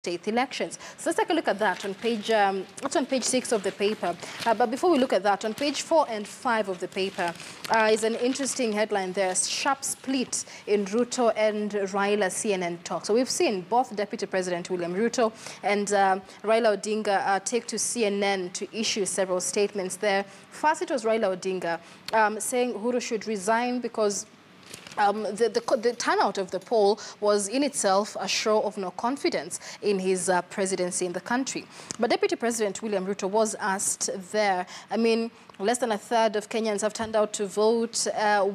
state elections. So let's take a look at that on page, that's on page 6 of the paper. But before we look at that, on page 4 and 5 of the paper is an interesting headline there, sharp split in Ruto and Raila CNN talk. So we've seen both Deputy President William Ruto and Raila Odinga take to CNN to issue several statements there. First, it was Raila Odinga saying Uhuru should resign because the turnout of the poll was in itself a show of no confidence in his presidency in the country. But Deputy President William Ruto was asked there, I mean, less than a third of Kenyans have turned out to vote.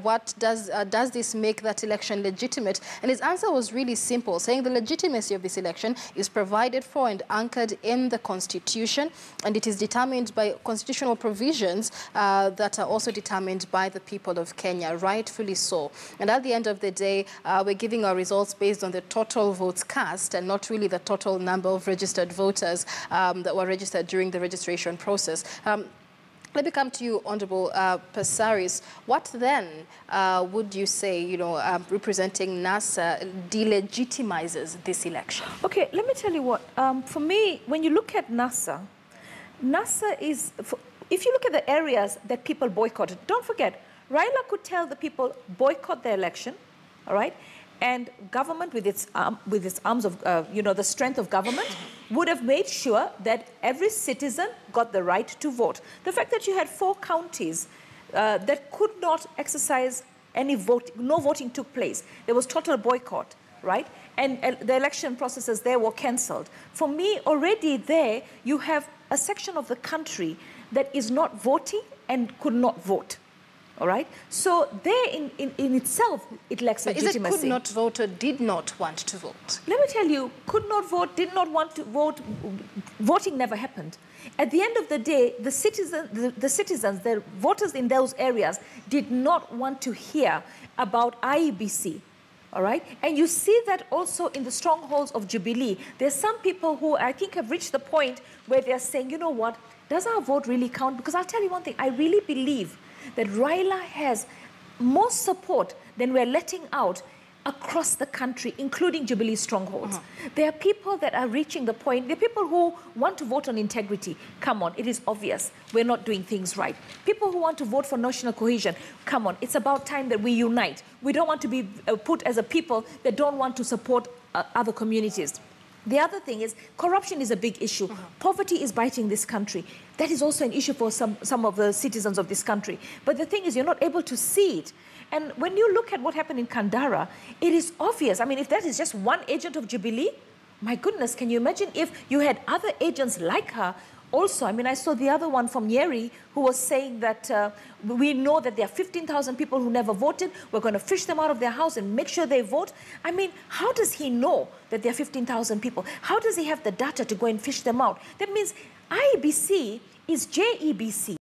What does this make that election legitimate? And his answer was really simple, saying the legitimacy of this election is provided for and anchored in the Constitution, and it is determined by constitutional provisions that are also determined by the people of Kenya, rightfully so. And at the end of the day, we're giving our results based on the total votes cast and not really the total number of registered voters that were registered during the registration process. Let me come to you, Honorable Passaris. What then would you say, you know, representing NASA delegitimizes this election? Okay, let me tell you what. For me, when you look at NASA is, if you look at the areas that people boycotted, don't forget, Raila could tell the people, boycott the election, all right? And government, with its arms of, you know, the strength of government, would have made sure that every citizen got the right to vote. The fact that you had 4 counties that could not exercise any vote, no voting took place. There was total boycott, right? And the election processes there were cancelled. For me, already there, you have a section of the country that is not voting and could not vote. All right. So there in itself, it lacks legitimacy. Is it could not vote or did not want to vote? Let me tell you, could not vote, did not want to vote. Voting never happened. At the end of the day, the citizens, the voters in those areas did not want to hear about IEBC. All right. And you see that also in the strongholds of Jubilee. There's some people who I think have reached the point where they're saying, you know what, does our vote really count? Because I'll tell you one thing, I really believe that Raila has more support than we're letting out across the country, including Jubilee strongholds. There are people that are reaching the point, there are people who want to vote on integrity. Come on, it is obvious we're not doing things right. People who want to vote for national cohesion, come on, it's about time that we unite. We don't want to be put as a people that don't want to support other communities. The other thing is, corruption is a big issue. Poverty is biting this country. That is also an issue for some of the citizens of this country. But the thing is, you're not able to see it. And when you look at what happened in Kandara, it is obvious. I mean, if that is just one agent of Jubilee, my goodness, can you imagine if you had other agents like her also? I mean, I saw the other one from Nyeri who was saying that we know that there are 15,000 people who never voted. We're going to fish them out of their house and make sure they vote. I mean, how does he know that there are 15,000 people? How does he have the data to go and fish them out? That means IEBC is JEBC.